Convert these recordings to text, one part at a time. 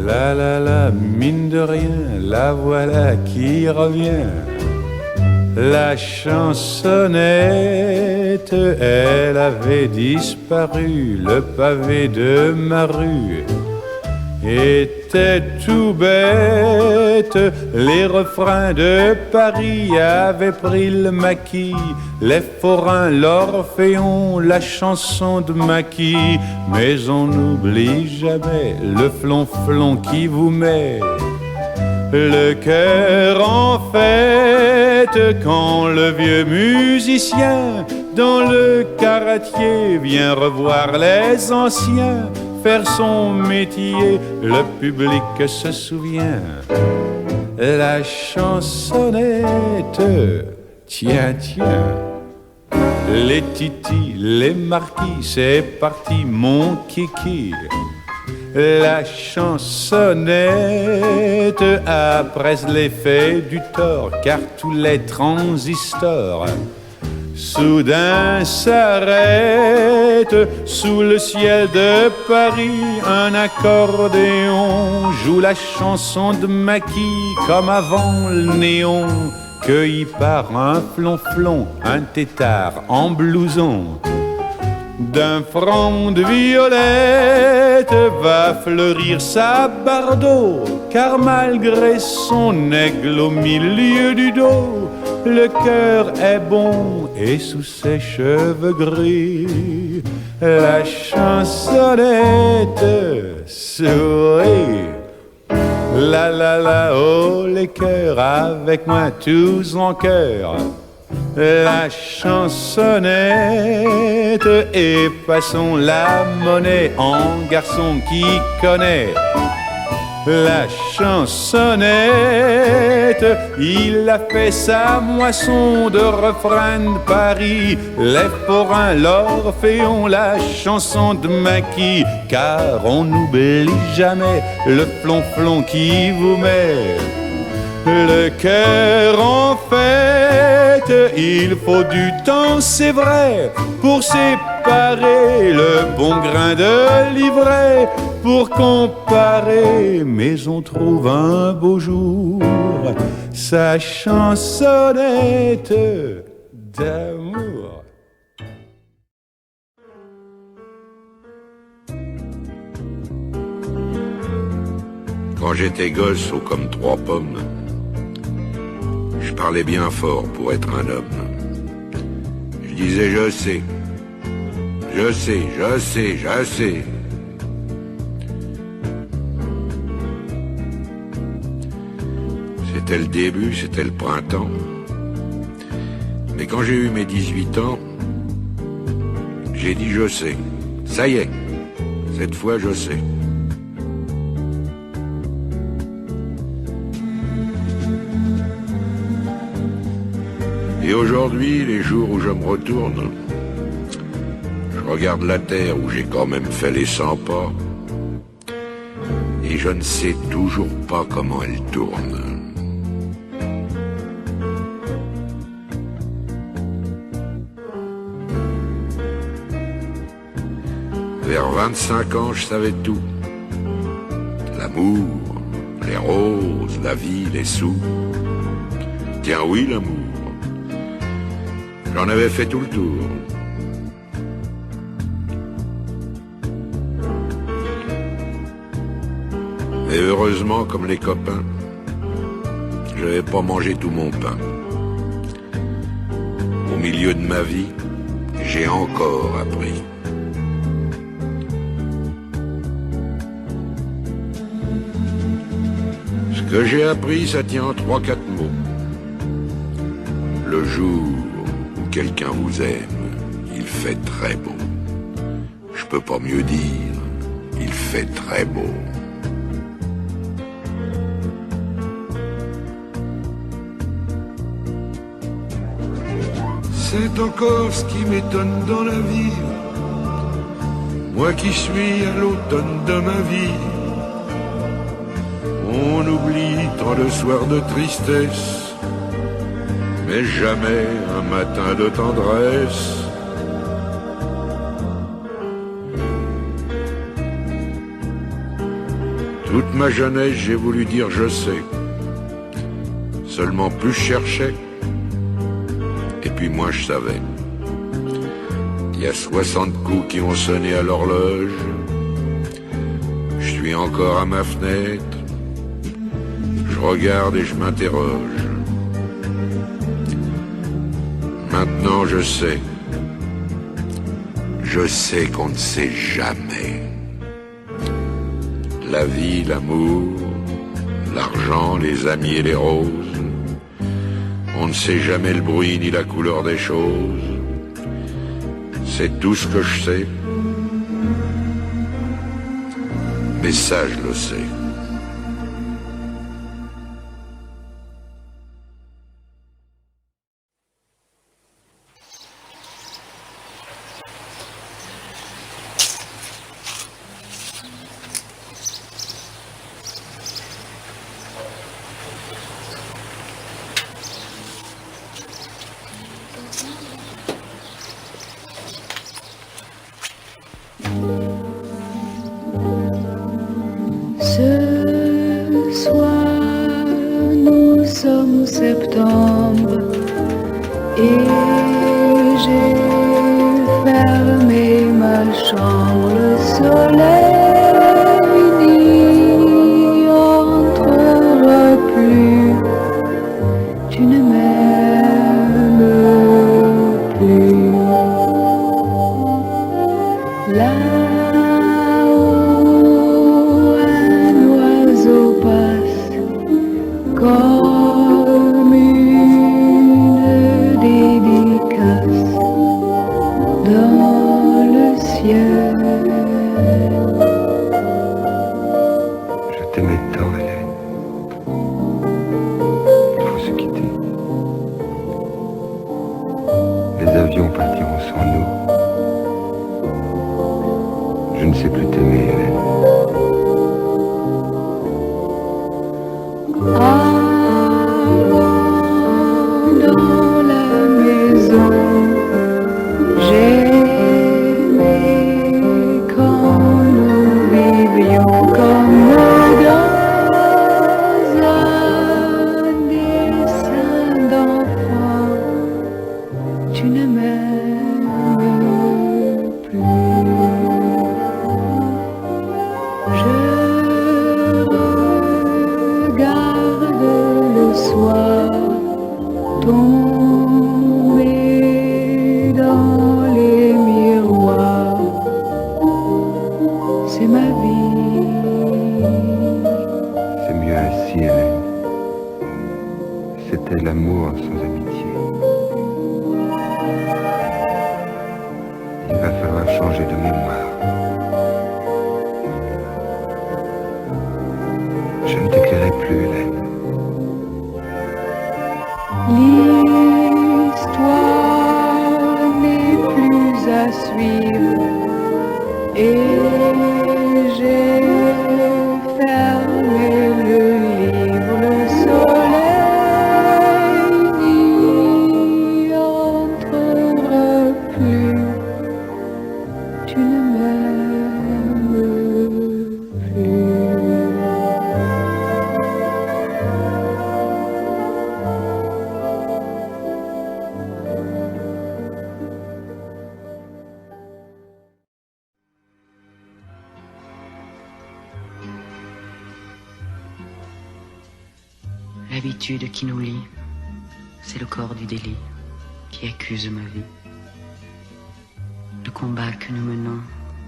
la, mine de rien, la voilà qui revient. La chansonnette, elle avait disparu. Le pavé de ma rue était tout bête. Les refrains de Paris avaient pris le maquis. Les forains, l'orphéon, la chanson de maquis. Mais on n'oublie jamais le flonflon qui vous met le cœur en fête quand le vieux musicien dans le caratier vient revoir les anciens faire son métier. Le public se souvient. La chansonnette, tiens, tiens. Les titis, les marquis, c'est parti mon kiki. La chansonnette, après l'effet du tort, car tous les transistors soudain s'arrêtent. Sous le ciel de Paris, un accordéon joue la chanson de Maquis comme avant le néon. Cueilli par un flonflon, un tétard en blouson d'un front de violette va fleurir sa bardeau, car malgré son aigle au milieu du dos, le cœur est bon et sous ses cheveux gris, la chansonnette sourit. La, oh les cœurs, avec moi tous en chœur. La chansonnette et passons la monnaie en garçon qui connaît. La chansonnette, il a fait sa moisson de refrains de Paris. Les forains, l'orphéon, la chanson de Maquis. Car on n'oublie jamais le flonflon qui vous met le cœur en fête. Il faut du temps, c'est vrai, pour séparer le bon grain de l'ivraie, pour comparer, mais on trouve un beau jour sa chansonnette d'amour. Quand j'étais gosse, haut comme 3 pommes, je parlais bien fort pour être un homme. Je disais je sais, je sais, je sais, je sais. C'était le début, c'était le printemps. Mais quand j'ai eu mes 18 ans, j'ai dit je sais. Ça y est, cette fois je sais. Et aujourd'hui, les jours où je me retourne, je regarde la terre où j'ai quand même fait les 100 pas, et je ne sais toujours pas comment elle tourne. Vers 25 ans, je savais tout. L'amour, les roses, la vie, les sous. Tiens oui, l'amour. J'en avais fait tout le tour. Et heureusement, comme les copains, je n'avais pas mangé tout mon pain. Au milieu de ma vie, j'ai encore appris. Ce que j'ai appris, ça tient en 3-4 mots. Le jour où quelqu'un vous aime, il fait très beau. Je peux pas mieux dire, il fait très beau. C'est encore ce qui m'étonne dans la vie. Moi qui suis à l'automne de ma vie, on oublie tant de soirs de tristesse, mais jamais un matin de tendresse. Toute ma jeunesse, j'ai voulu dire je sais. Seulement plus je cherchais, et puis moins je savais. Il y a 60 coups qui ont sonné à l'horloge. Je suis encore à ma fenêtre. Je regarde et je m'interroge. Maintenant je sais. Je sais qu'on ne sait jamais. La vie, l'amour, l'argent, les amis et les roses. On ne sait jamais le bruit ni la couleur des choses. C'est tout ce que je sais. Mais ça, je le sais. Ce soir, nous sommes en septembre et j'ai fermé ma chambre. Le soleil n'y entrera plus. Tu ne m'aimes plus. Là-haut, un oiseau passe comme une dédicace dans le ciel. Je t'aimais tant, Hélène. Il faut se quitter. Les avions partiront sans nous. Je ne sais plus t'aimer, Hélène. Dans la maison, j'aimais quand nous vivions comme dans un dessin d'enfant. Tu ne m'aimes plus. Je regarde le soir tomber dans les miroirs. C'est ma vie. C'est mieux ainsi, Hélène. C'était l'amour sans amitié. Il va falloir changer de mémoire. Je ne t'éclairai plus, Hélène. L'histoire n'est plus à suivre et j'ai fermé le livre. Le soleil n'y entrera plus. Tu ne m'aimes plus. L'habitude qui nous lie, c'est le corps du délit qui accuse ma vie. Le combat que nous menons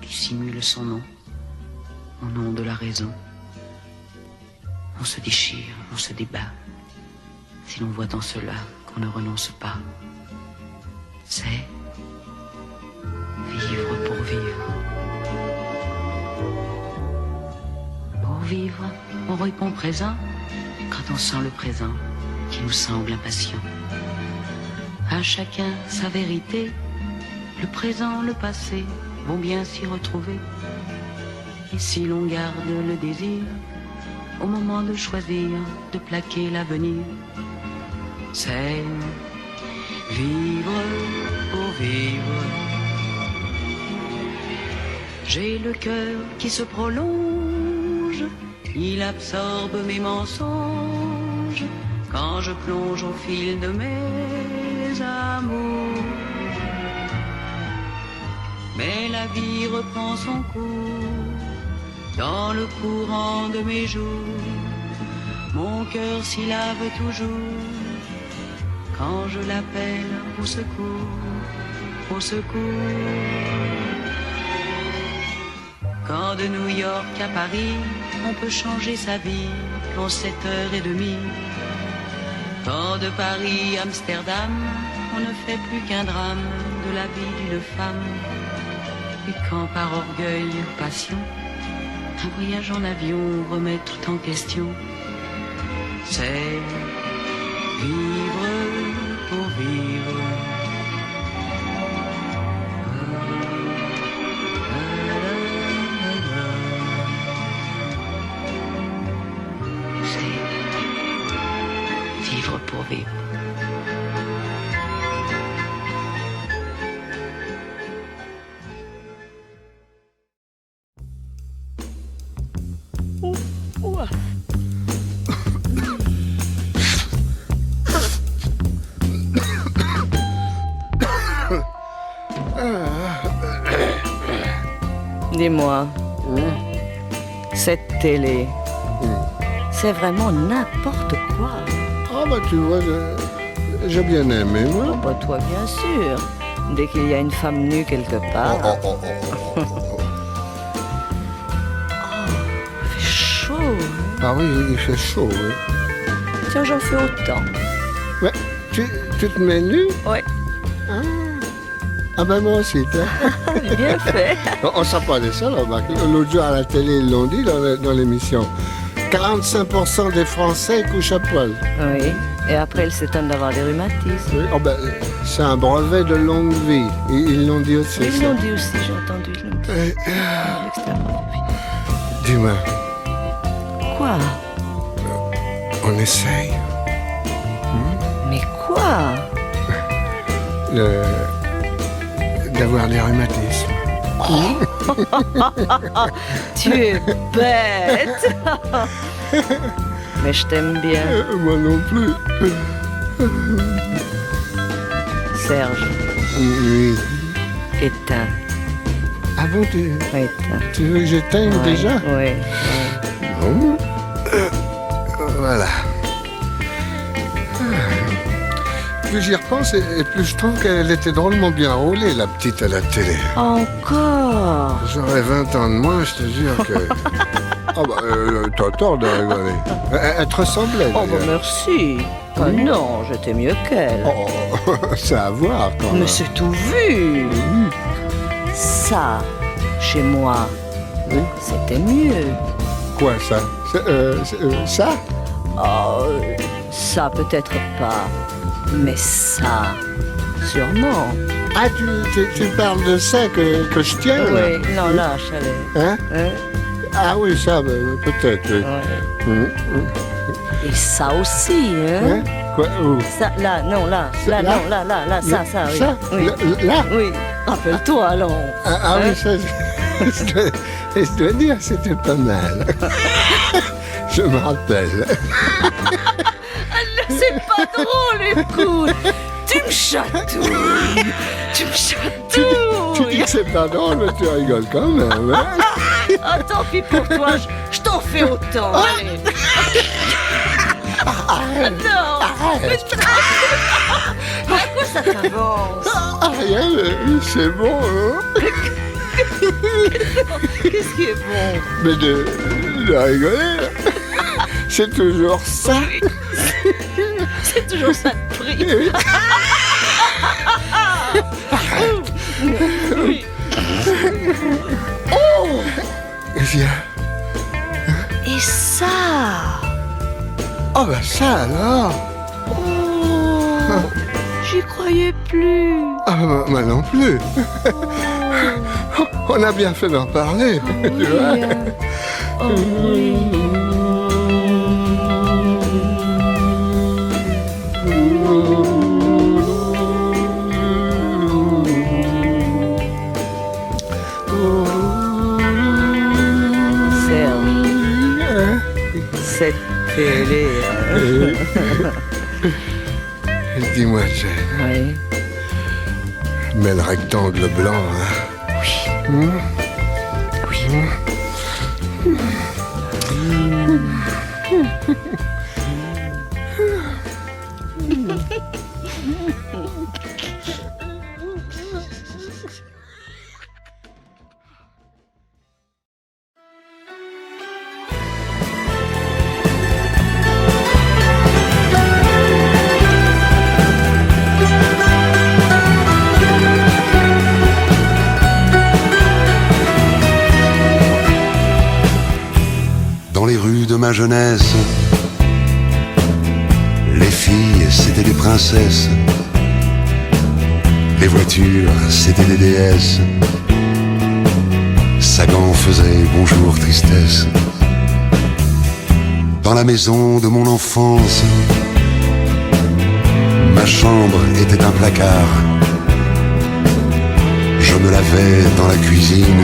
dissimule son nom, au nom de la raison. On se déchire, on se débat, si l'on voit dans cela qu'on ne renonce pas. C'est vivre pour vivre. Pour vivre, on répond présent quand on sent le présent qui nous semble impatient. À chacun sa vérité, le présent, le passé vont bien s'y retrouver. Et si l'on garde le désir, au moment de choisir, de plaquer l'avenir, c'est vivre pour vivre. J'ai le cœur qui se prolonge, Il absorbe mes mensonges quand je plonge au fil de mes amours. Mais la vie reprend son cours dans le courant de mes jours. Mon cœur s'y lave toujours quand je l'appelle au secours, au secours. Quand de New York à Paris, on peut changer sa vie en 7h30. Quand de Paris à Amsterdam, on ne fait plus qu'un drame de la vie d'une femme. Et quand par orgueil, passion, un voyage en avion remet tout en question, c'est vivre pour vivre. C'est vivre pour vivre. Dis-moi, cette télé, c'est vraiment n'importe quoi. Ah bah tu vois, j'ai bien aimé, Oh, moi. bah toi, bien sûr. Dès qu'il y a une femme nue quelque part, il fait chaud. Hein. Ah oui, il fait chaud, oui. Tiens, j'en fais autant. Ouais, tu te mets nu? Ouais, Ah ben moi aussi, toi. bien fait. On s'en parlait ça, là, remarque. L'autre jour à la télé, ils l'ont dit dans l'émission. 45% des Français couchent à poil. Oui, et après, elle s'étonne d'avoir des rhumatismes. Oui. Oh ben, c'est un brevet de longue vie. Ils l'ont dit aussi. Ils ça. l'ont dit aussi, j'ai entendu, je l'ai dit. L'extrêmement bien. Dis-moi, Quoi? on essaye Mais quoi? d'avoir des rhumatismes. Tu es bête. Mais je t'aime bien, Moi non plus. Serge. Oui. Éteins. Ah bon, Éteins. tu veux que j'éteigne Ouais, déjà? Oui. Bon. Voilà. Plus j'y repense, et plus je trouve qu'elle était drôlement bien roulée, la petite à la télé. Encore? J'aurais 20 ans de moins, je te jure que... Ah bah, t'as tort de rigoler. Elle te ressemblait, Oh, bah d'ailleurs. merci. Ah non, j'étais mieux qu'elle. Oh, c'est à voir, quand même. Mais c'est tout vu. Ça, chez moi, Oui. c'était mieux. Quoi, ça? Ça? Oh, ça peut-être pas. Mais ça, sûrement. Ah, tu parles de ça que je tiens, là? Oui, non, lâche, allez. Hein? Hein? Ah oui, ça, peut-être, oui. Ouais. Et ça aussi, hein? Hein? Quoi? Où? Ça, là, non, là, Là? non, là, ça, oui. Ça? Oui. Là? Oui, rappelle-toi, alors. Ah oui, ça, je dois dire, c'était pas mal. Je me rappelle. C'est pas drôle, écoute. Tu me chatouilles. Tu me Tu chatouilles. dis que c'est pas drôle, mais tu rigoles quand même, hein? Ah, tant pis pour toi, je t'en fais autant. Allez. Non. Mais à quoi ça t'avance? Ah, rien, mais c'est bon, hein? Qu'est-ce qui est bon? Mais de rigoler, c'est toujours ça. C'est toujours ça de prix. Oui. Oh! Viens. Et ça? Oh, ben ça alors. Oh, j'y croyais plus. Ah, moi non plus. On a bien fait d'en parler. Tu vois. Oui, hein. Oh oui. Serge, Cette télé. Dis-moi, Jane, Oui. mais le rectangle blanc, hein? Dans les rues de ma jeunesse, les filles c'était des princesses, les voitures c'était des déesses. Sagan faisait bonjour tristesse. Dans la maison de mon enfance, ma chambre était un placard. Je me lavais dans la cuisine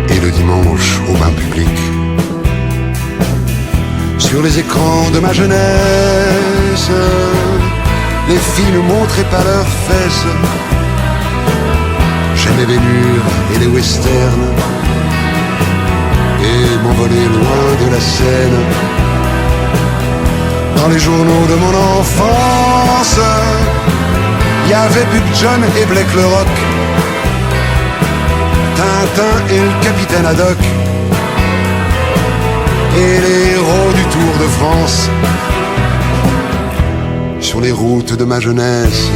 et le dimanche au bain public. Sur les écrans de ma jeunesse, les filles ne montraient pas leurs fesses. J'aimais les murs et les westerns et m'envoler loin de la Seine. Dans les journaux de mon enfance, il y avait Buck John et Blake le Rock, Tintin et le capitaine Haddock, et les héros du Tour de France. Sur les routes de ma jeunesse,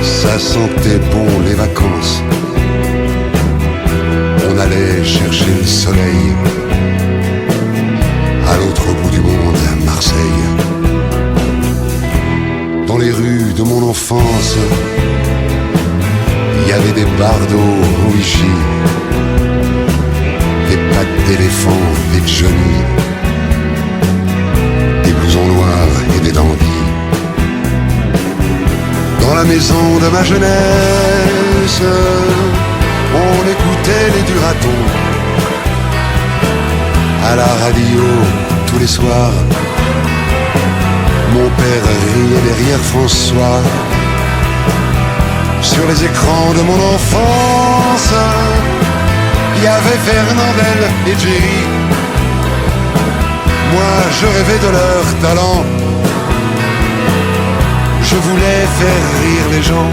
ça sentait bon les vacances. On allait chercher le soleil à l'autre bout du monde, à Marseille. Dans les rues de mon enfance, il y avait des bardeaux en vigie, des pattes d'éléphant, des Johnny, des blousons noirs et des dandies. Dans la maison de ma jeunesse, on écoutait les Duratons à la radio tous les soirs. Mon père riait derrière François. Sur les écrans de mon enfance, il y avait Fernandel et Jerry. Moi, je rêvais de leur talent. Je voulais faire rire les gens.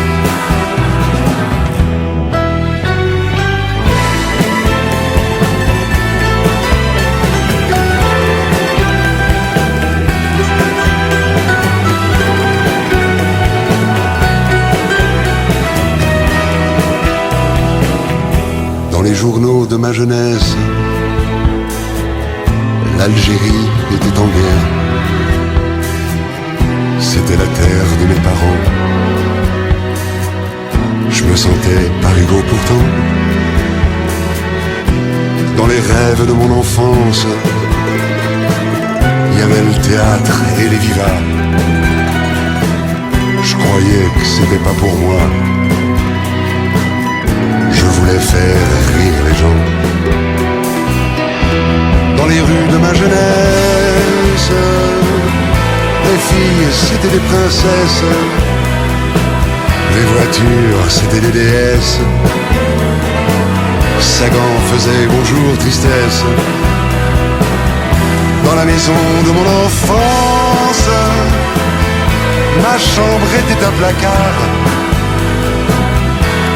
Dans les journaux de ma jeunesse, l'Algérie était en guerre. C'était la terre de mes parents. Je me sentais pas égaux pourtant. Dans les rêves de mon enfance, il y avait le théâtre et les vivas. Je croyais que c'était pas pour moi. Je voulais faire rire les gens. Dans les rues de ma jeunesse, les filles c'était des princesses, les voitures c'était des déesses. Sagan faisait bonjour tristesse. Dans la maison de mon enfance, ma chambre était un placard.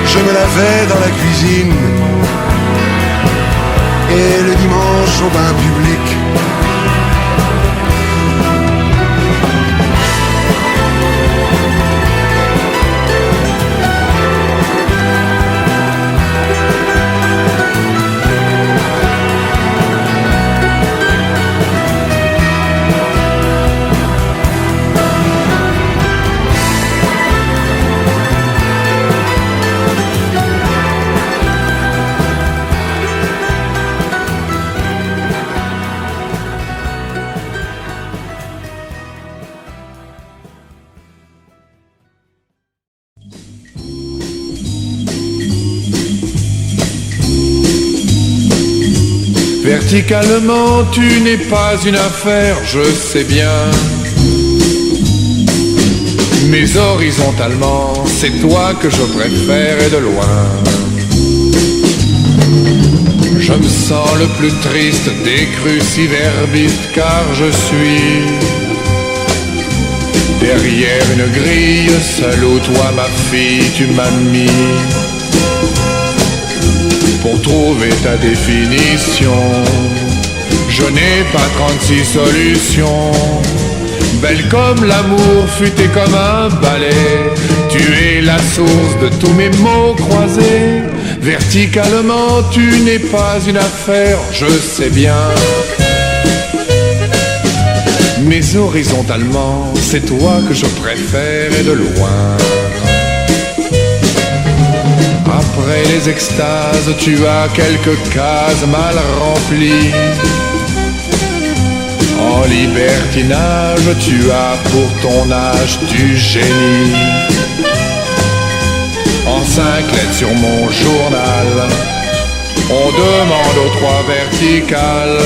Je me lavais dans la cuisine et le dimanche au bain public. Verticalement, tu n'es pas une affaire, je sais bien. Mais horizontalement, c'est toi que je préfère et de loin. Je me sens le plus triste des cruciverbistes car je suis derrière une grille, seul où toi ma fille tu m'as mis. Pour trouver ta définition, je n'ai pas 36 solutions. Belle comme l'amour, futée comme un balai, tu es la source de tous mes mots croisés. Verticalement, tu n'es pas une affaire, je sais bien. Mais horizontalement, c'est toi que je préfère et de loin. Après les extases, tu as quelques cases mal remplies. En libertinage, tu as pour ton âge du génie. En 5 lettres sur mon journal, on demande aux 3 verticales.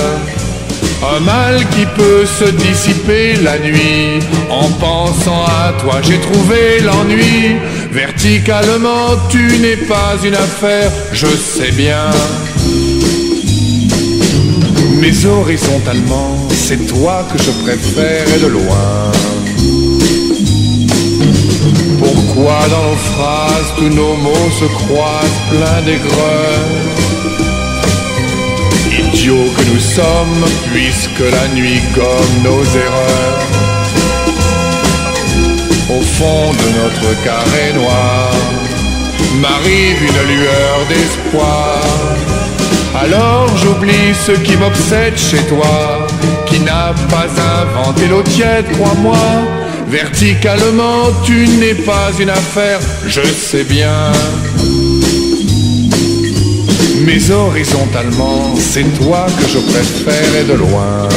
Un mal qui peut se dissiper la nuit. En pensant à toi, j'ai trouvé l'ennui. Verticalement, tu n'es pas une affaire, je sais bien. Mais horizontalement, c'est toi que je préfère et de loin. Pourquoi dans nos phrases tous nos mots se croisent pleins d'aigreur? Idiots que nous sommes, puisque la nuit gomme nos erreurs. Au fond de notre carré noir m'arrive une lueur d'espoir. Alors j'oublie ce qui m'obsède chez toi, qui n'a pas inventé l'eau tiède, crois-moi. Verticalement, tu n'es pas une affaire, je sais bien. Mais horizontalement, c'est toi que je préfère et de loin.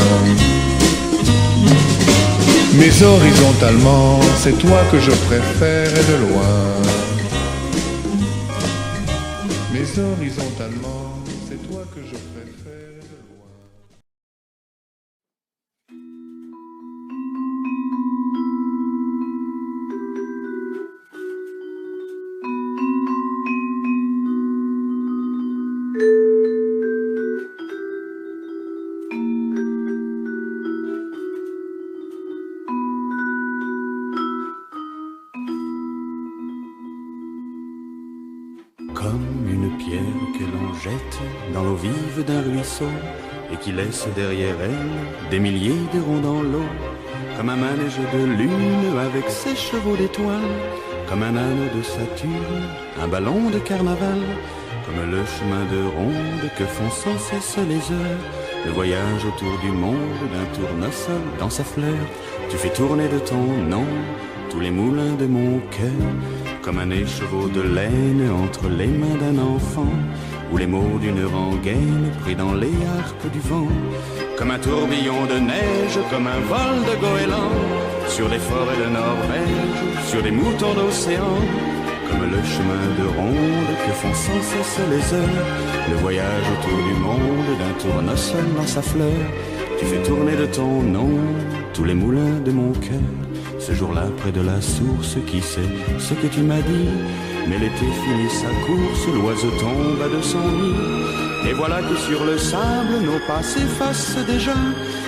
Mais horizontalement, c'est toi que je préfère et de loin. Mais horizontalement, c'est toi que je préfère et de loin. Comme une pierre que l'on jette dans l'eau vive d'un ruisseau et qui laisse derrière elle des milliers de ronds dans l'eau. Comme un manège de lune avec ses chevaux d'étoiles, comme un anneau de Saturne, un ballon de carnaval, comme le chemin de ronde que font sans cesse les heures, le voyage autour du monde d'un tournesol dans sa fleur. Tu fais tourner de ton nom tous les moulins de mon cœur, comme un écheveau de laine entre les mains d'un enfant, ou les mots d'une rengaine pris dans les harpes du vent, comme un tourbillon de neige, comme un vol de goéland, sur les forêts de Norvège, sur les moutons d'océan, comme le chemin de ronde que font sans cesse les heures, le voyage autour du monde d'un tournesol dans sa fleur. Tu fais tourner de ton nom tous les moulins de mon cœur. Ce jour-là, près de la source, qui sait ce que tu m'as dit? Mais l'été finit sa course, l'oiseau tombe de son nid. Et voilà que sur le sable, nos pas s'effacent déjà.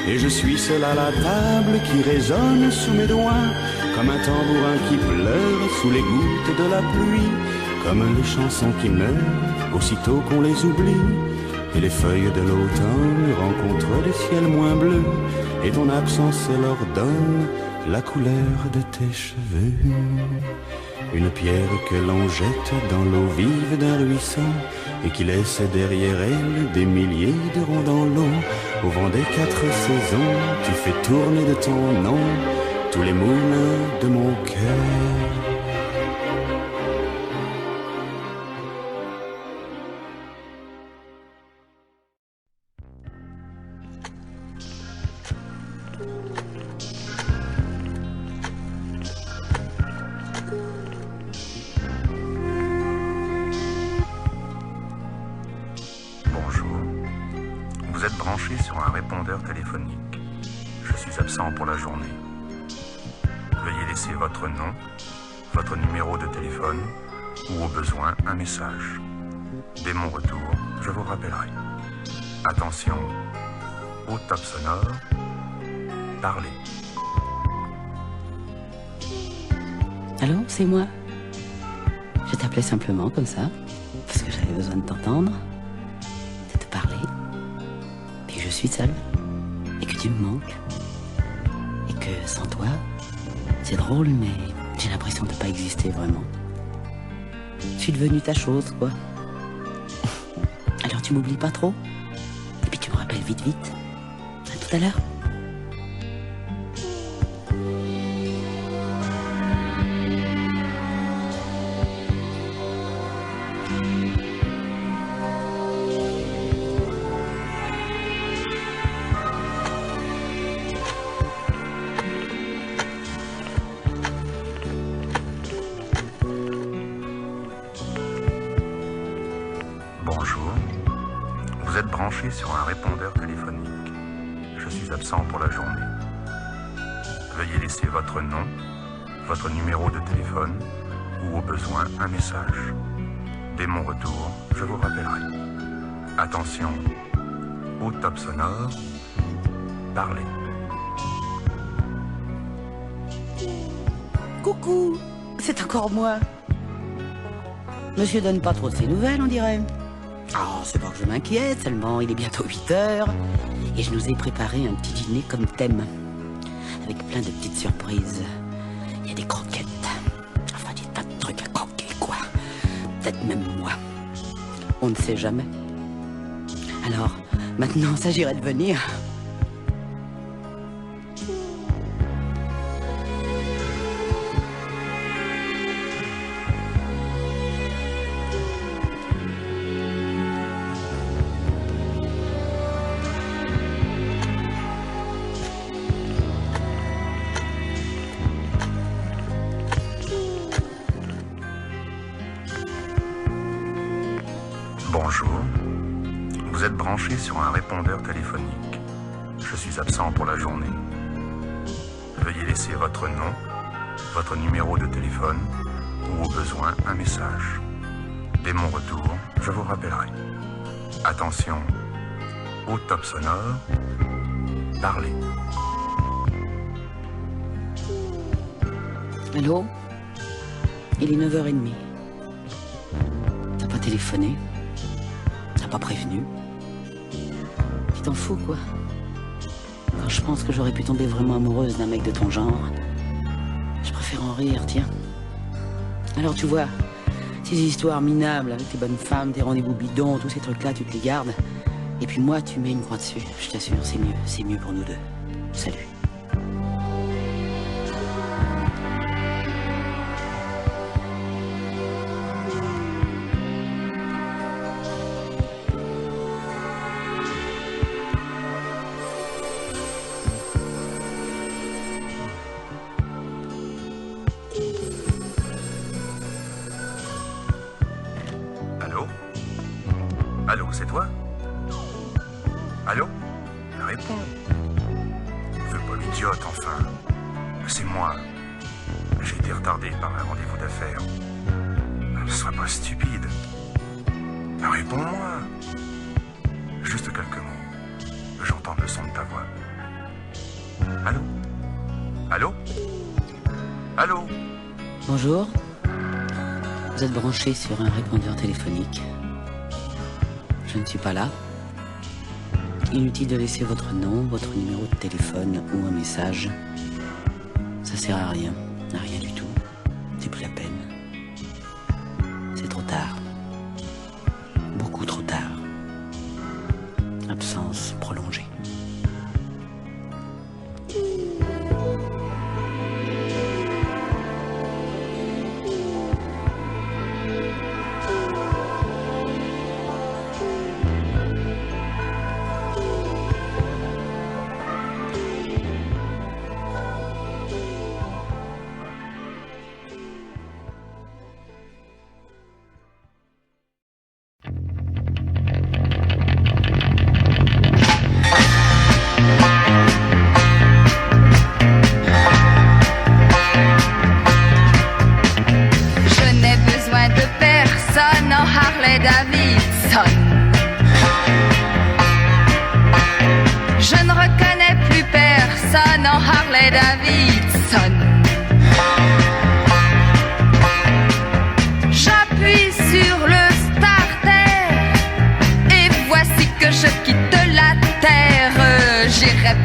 Et je suis seul à la table qui résonne sous mes doigts, comme un tambourin qui pleure sous les gouttes de la pluie, comme les chansons qui meurent aussitôt qu'on les oublie. Et les feuilles de l'automne rencontrent des ciels moins bleus, et ton absence leur donne la couleur de tes cheveux. Une pierre que l'on jette dans l'eau vive d'un ruisseau et qui laisse derrière elle des milliers de ronds dans l'eau. Au vent des 4 saisons, tu fais tourner de ton nom tous les moulins de mon cœur. branché sur un répondeur téléphonique. Je suis absent pour la journée. Veuillez laisser votre nom, votre numéro de téléphone ou au besoin un message. Dès mon retour, je vous rappellerai. Attention, au top sonore, parlez. Allô, c'est moi. Je t'appelais simplement comme ça, parce que j'avais besoin de t'entendre, de te parler, puis que je suis seule, et que tu me manques, et que sans toi, c'est drôle, mais j'ai l'impression de ne pas exister vraiment. Je suis devenue ta chose, quoi. Alors tu m'oublies pas trop, et puis tu me rappelles vite. À tout à l'heure. Bonjour, vous êtes branché sur un répondeur téléphonique. Je suis absent pour la journée. Veuillez laisser votre nom, votre numéro de téléphone ou au besoin un message. Dès mon retour, je vous rappellerai. Attention, au top sonore, parlez. Coucou, c'est encore moi. Monsieur donne pas trop ses nouvelles, on dirait. Oh, c'est pas que je m'inquiète, seulement il est bientôt 8 heures. Et je nous ai préparé un petit dîner comme thème. Avec plein de petites surprises. Il y a des croquettes. Enfin, des tas de trucs à croquer, quoi. Peut-être même moi. On ne sait jamais. Alors, maintenant, s'agirait de venir. Bonjour, vous êtes branché sur un répondeur téléphonique. Je suis absent pour la journée. Veuillez laisser votre nom, votre numéro de téléphone ou au besoin un message. Dès mon retour, je vous rappellerai. Attention, au top sonore, parlez. Allô? Il est 9h30. T'as pas téléphoné? T'as pas prévenu? Tu t'en fous, quoi? Quand je pense que j'aurais pu tomber vraiment amoureuse d'un mec de ton genre, je préfère en rire, tiens. Alors tu vois, ces histoires minables avec tes bonnes femmes, tes rendez-vous bidons, tous ces trucs-là, tu te les gardes. Et puis moi, tu mets une croix dessus. Je t'assure, c'est mieux pour nous deux. Salut. Allô? Allô, c'est toi? Allô? Réponds. Fais pas l'idiote, enfin. C'est moi. J'ai été retardé par un rendez-vous d'affaires. Sois pas stupide. Réponds-moi. Juste quelques mots. J'entends le son de ta voix. Allô? Allô? Allô? Bonjour. Vous êtes branché sur un répondeur téléphonique. Je ne suis pas là. Inutile de laisser votre nom, votre numéro de téléphone ou un message. Ça sert à rien du tout. C'est plus la peine. C'est trop tard. Beaucoup trop tard. Absence prolongée.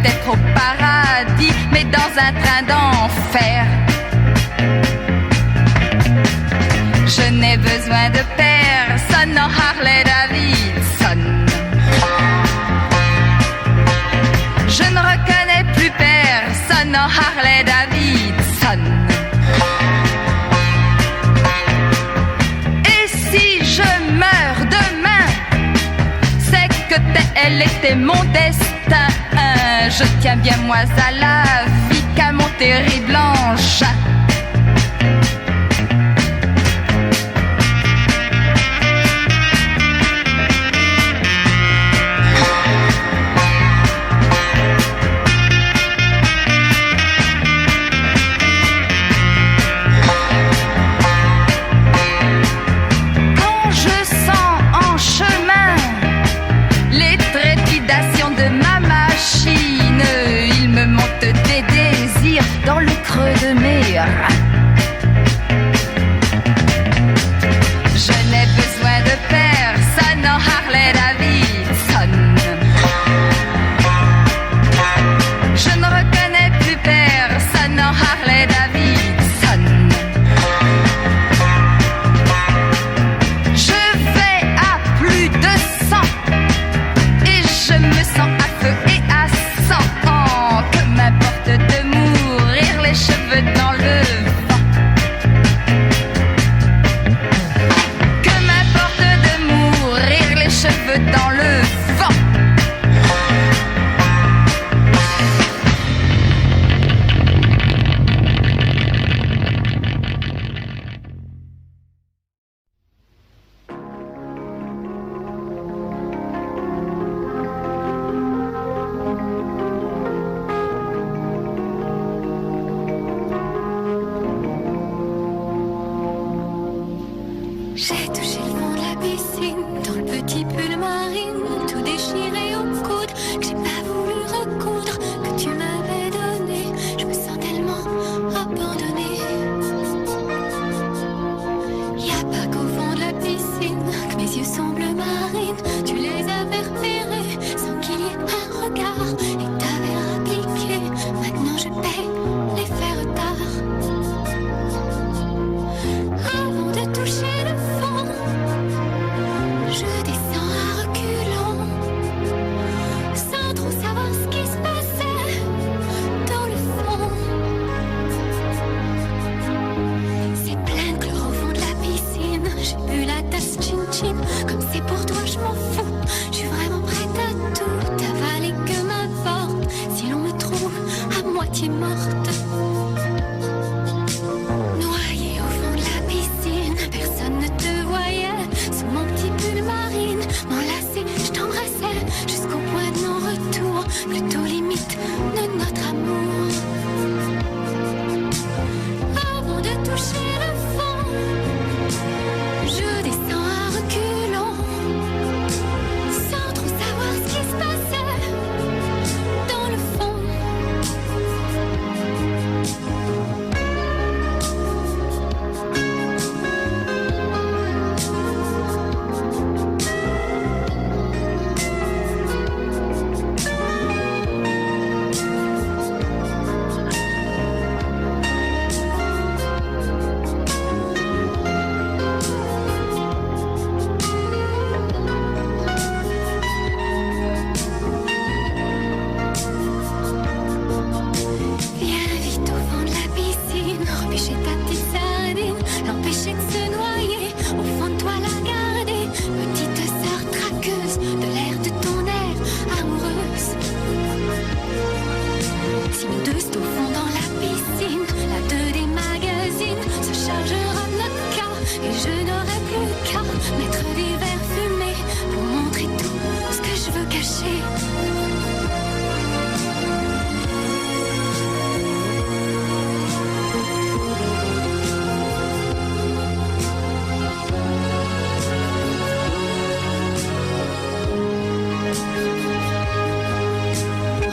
peut-être au paradis, mais dans un train d'enfer. Je n'ai besoin de personne en Harley Davidson. Je ne reconnais plus personne en Harley Davidson. Et si je meurs demain, c'est que tel était mon destin. Je tiens bien moins à la vie qu'à mon terrible engin. Dans le creux de mes reins. Je n'ai besoin de personne en Harley Davidson. Je ne reconnais plus personne en Harley Davidson. Je vais à plus de 100 et je me sens à feu et à sang. Que m'importe de mourir les cheveux dans le vent. Que m'importe de mourir les cheveux dans le vent. J'ai touché le fond de la piscine, dans le petit pull marine, tout déchiré au coude, que j'ai pas voulu recoudre, que tu m'avais donné. Je me sens tellement abandonnée. Y a pas qu'au fond de la piscine que mes yeux sont bleu marine. Tu les avais repérés sans qu'il y ait un regard et t'avais appliqué. Maintenant je paie les faits retard. Avant de toucher le fond, je descends à reculons, sans trop savoir ce qui se passait dans le fond. C'est plein de chlore au fond de la piscine. J'ai bu la tasse chin-chin, comme c'est pour toi je m'en fous. Je suis vraiment prête à tout avaler, que m'importe si l'on me trouve à moitié morte. Noyée au fond de la piscine, personne ne te voyait. Sous mon petit pull marine, m'enlacer, je t'embrassais jusqu'au point de non-retour, plutôt limite de notre amour. Avant de toucher le fond, je descends à reculons, sans trop savoir ce qui se passait dans le fond. Viens vite au fond de la piscine, repêcher ta petite sardine, l'empêcher de se noyer, au fond de toi la garder, petite sœur traqueuse, de l'air de ton air amoureuse. Si nous deux c'est au fond dans la piscine, la 2 des magazines se chargera de notre cas, et je n'aurai plus qu'à mettre des verres fumés pour montrer tout ce que je veux cacher.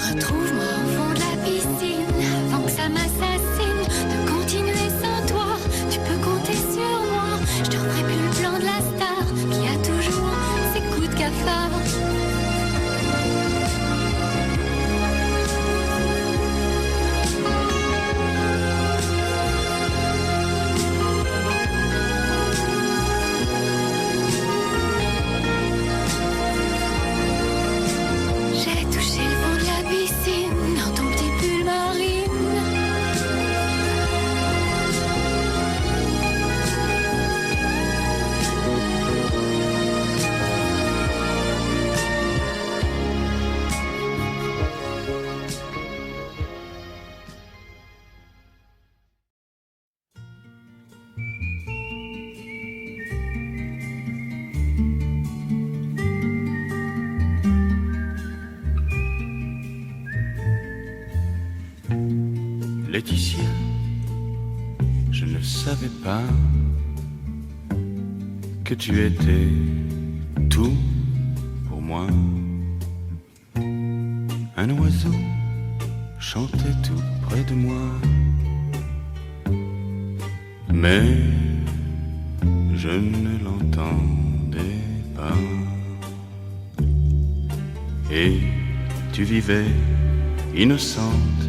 Retrouve-moi au fond de la piscine, avant que ça m'assassine. De continuer sans toi, tu peux compter sur moi. Je te ferai plus le plan de la star, qui a toujours ses coups de cafard. Laetitia, je ne savais pas que tu étais tout pour moi. Un oiseau chantait tout près de moi, mais je ne l'entendais pas. Et tu vivais innocente,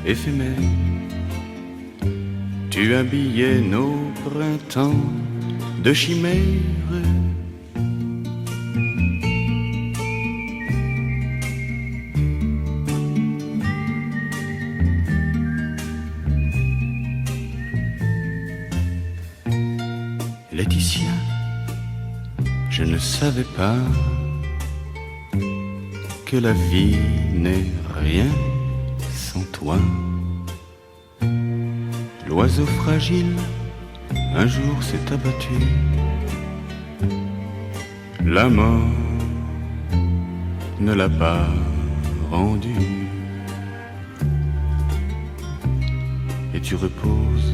éphémère. Tu habillais nos printemps de chimères. Laetitia, je ne savais pas que la vie n'est rien sans toi. L'oiseau fragile un jour s'est abattu. La mort ne l'a pas rendu. Et tu reposes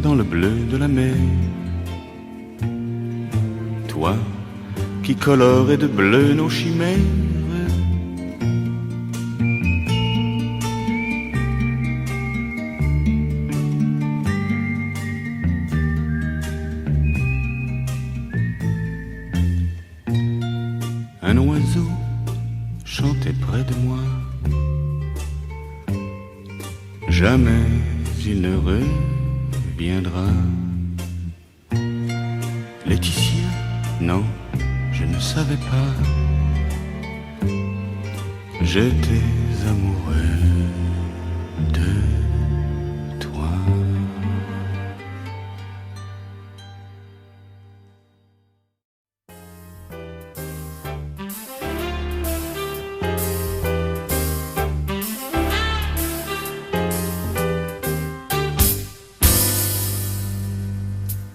dans le bleu de la mer. Toi qui colorais de bleu nos chimères. Un oiseau chantait près de moi. Jamais il ne reviendra. Laetitia, non, je ne savais pas. J'étais amoureux de toi.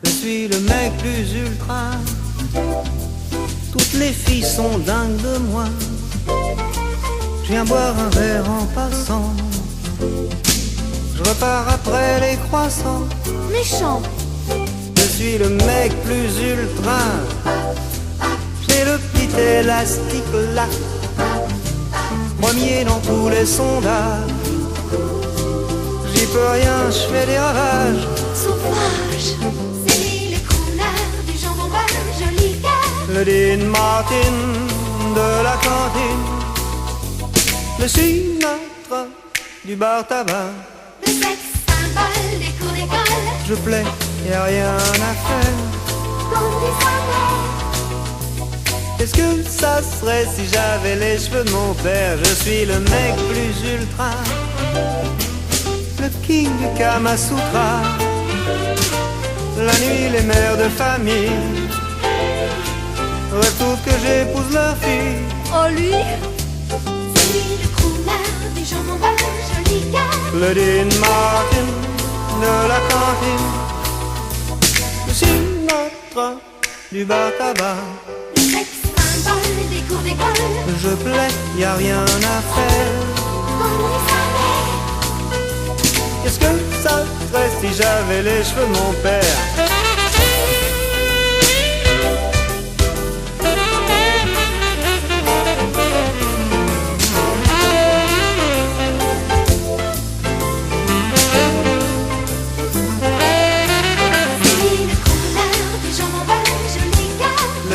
Je suis le mec plus ultra. Toutes les filles sont dingues de moi. Je viens boire un verre en passant. Je repars après les croissants. Méchant. Je suis le mec plus ultra. J'ai le petit élastique là. Premier dans tous les sondages. J'y peux rien, je fais des ravages. Sauvage. C'est lui le couleur du jambon beurre, joli gars. Le Dean Martin de la cantine. Le Sinatra du bar tabac. Le sexe symbole des cours d'école. Je plais, y a rien à faire. Comme des savants. Qu'est-ce que ça serait si j'avais les cheveux de mon père? Je suis le mec plus ultra. Le king du Kama Sutra. La nuit, les mères de famille rêvent que j'épouse leur fille. Oh lui, c'est lui le couleur du jambon beurre, joli gars. Le Dean Martin de la cantine. Le Sinatra du bar tabac. Le sexe symbole des cours d'école. Je plais, y a rien à faire. Comme des savants. Qu'est-ce que ça serait si j'avais les cheveux de mon père?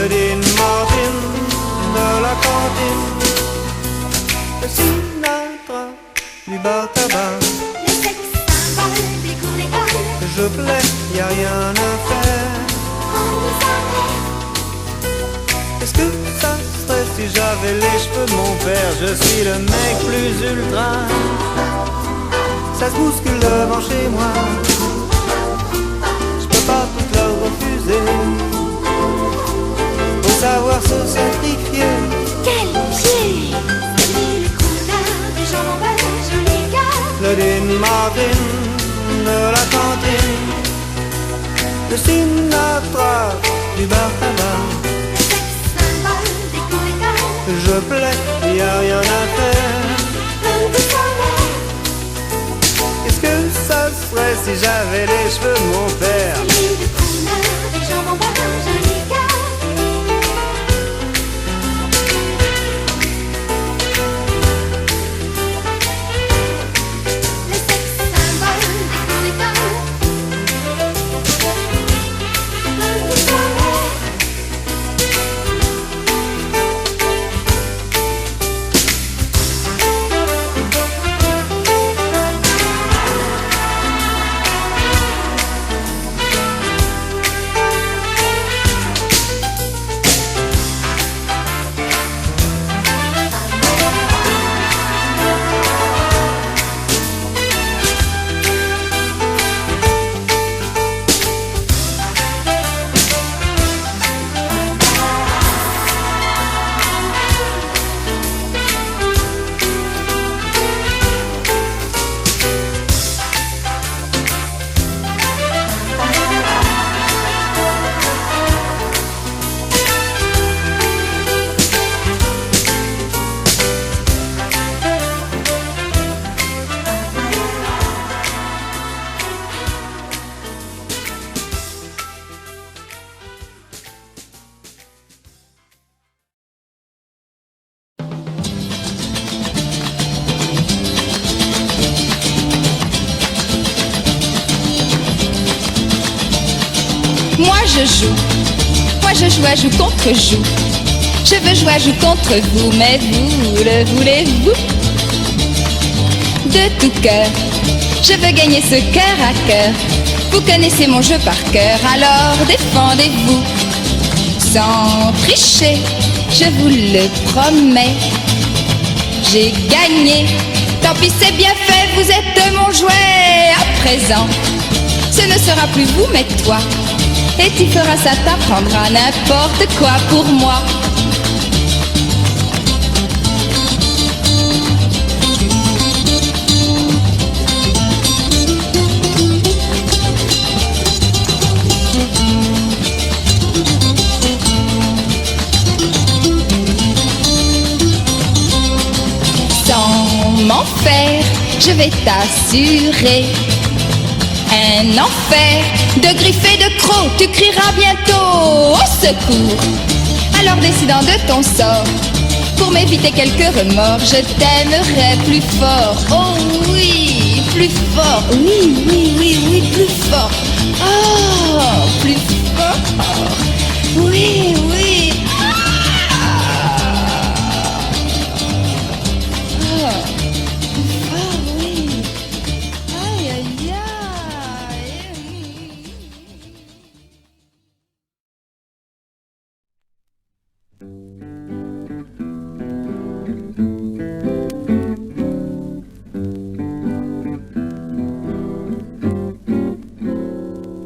Le Dean Martin de la cantine. Le Sinatra du bar tabac. Le sexe symbole des cours d'école. Je plais, y a rien à faire. Comme des savants. Qu'est-ce que ça serait si j'avais les cheveux de mon père? Je suis le mec plus ultra. Ça se bouscule devant chez moi. Je peux pas tout leur refuser. Faut savoir se sacrifier. Quel pied! C'est lui le couleur du jambon beurre, joli gars. Le Dean Martin de la cantine. Le Sinatra du bar tabac. Le sexe symbole des cours d'école. Je plais, y a rien à faire. Comme des savants. Qu'est-ce si j'avais les cheveux de mon père. Celui de couleur, des jambes en bas, joli gars. Le sexe symbole des cours d'école. Tout soirée. À joue contre joue. Je veux jouer à joue contre vous, mais vous le voulez-vous? De tout cœur, je veux gagner ce cœur à cœur. Vous connaissez mon jeu par cœur, alors défendez-vous. Sans tricher, je vous le promets. J'ai gagné, tant pis c'est bien fait, vous êtes mon jouet. À présent, ce ne sera plus vous mais toi. Et tu feras ça, t'apprendras n'importe quoi pour moi. Sans m'en faire, je vais t'assurer un enfer de griffes et de crocs, tu crieras bientôt au secours. Alors décidant de ton sort, pour m'éviter quelques remords, je t'aimerai plus fort. Oh oui, plus fort. Oui, oui, oui, oui, plus fort. Oh, plus fort. Oui, oui.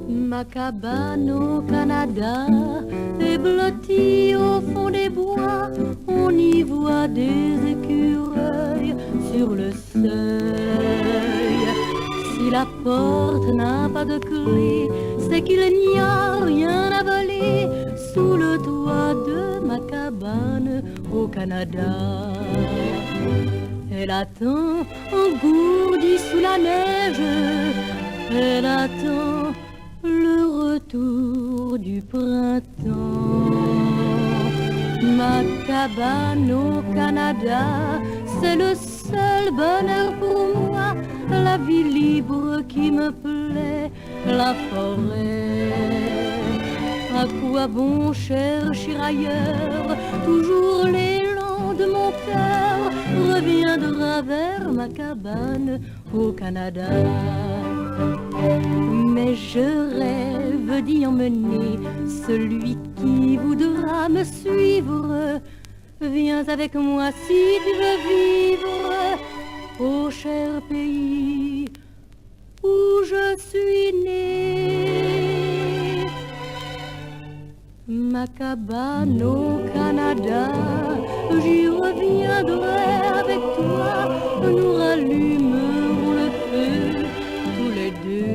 Ma cabane au Canada est blottie au fond des bois. On y voit des écureuils sur le seuil. Si la porte n'a pas de clé, c'est qu'il n'y a rien à voler sous le toit de ma cabane au Canada. Elle attend engourdie sous la neige, elle attend le retour du printemps. Ma cabane au Canada, c'est le seul bonheur pour moi, la vie libre qui me plaît, la forêt. À quoi bon chercher ailleurs, toujours l'élan de mon cœur reviendra vers ma cabane au Canada. Mais je rêve d'y emmener celui qui voudra me suivre. Viens avec moi si tu veux vivre au cher pays où je suis né. Ma cabane au Canada, j'y reviendrai avec toi. Nous rallumerons le feu tous les deux.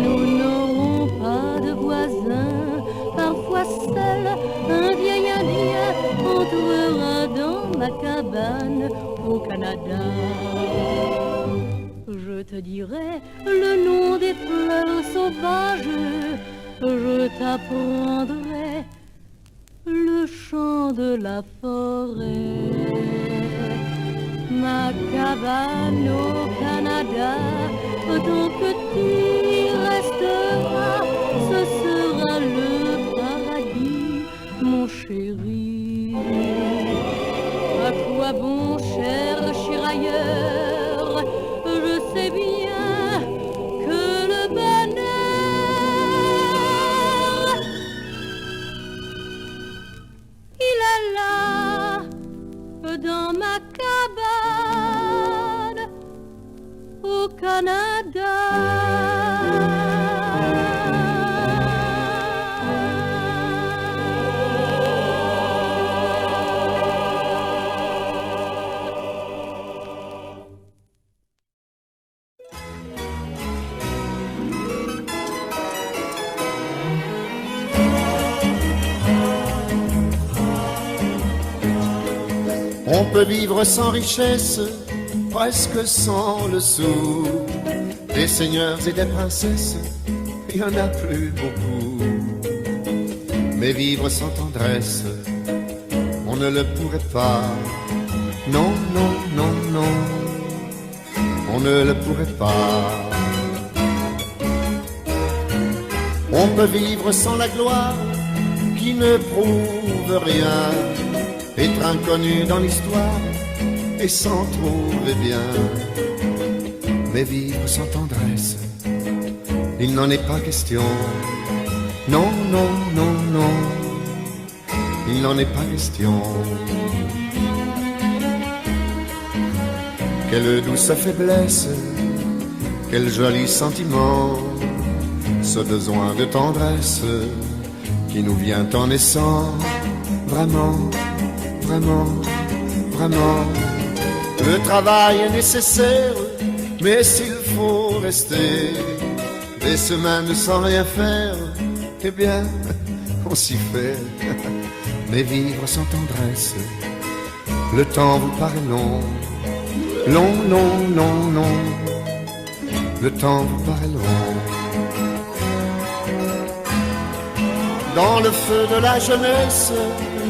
Nous n'aurons pas de voisins. Parfois seul, un vieil Indien entrera dans ma cabane au Canada. Je je te dirai le nom des fleurs sauvages, je t'apprendrai le chant de la forêt. Ma cabane au Canada, tant que tu resteras, ce sera le paradis, mon chéri. À quoi bon chercher ailleurs? Je sais bien que le bonheur, il est là, dans ma cabane au Canada. On peut vivre sans richesse, presque sans le sou. Des seigneurs et des princesses, il y en a plus beaucoup. Mais vivre sans tendresse, on ne le pourrait pas. Non, non, non, non, on ne le pourrait pas. On peut vivre sans la gloire qui ne prouve rien, être inconnu dans l'histoire et s'en trouver bien. Mais vivre sans tendresse, il n'en est pas question. Non, non, non, non, il n'en est pas question. Quelle douce faiblesse, quel joli sentiment, ce besoin de tendresse qui nous vient en naissant. Vraiment, vraiment, vraiment, le travail est nécessaire, mais s'il faut rester des semaines sans rien faire, eh bien, on s'y fait. Mais vivre sans tendresse, le temps vous paraît long. Long, long, long, long, le temps vous paraît long. Dans le feu de la jeunesse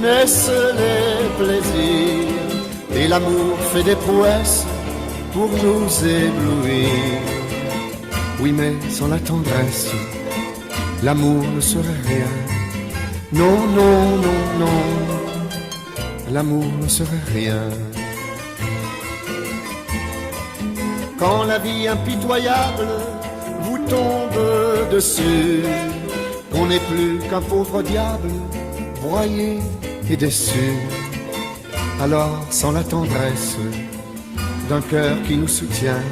naissent les plaisirs, et l'amour fait des prouesses pour nous éblouir. Oui, mais sans la tendresse, l'amour ne serait rien. Non, non, non, non, l'amour ne serait rien. Quand la vie impitoyable vous tombe dessus, on n'est plus qu'un pauvre diable, broyé et déçu. Alors, sans la tendresse d'un cœur qui nous soutient,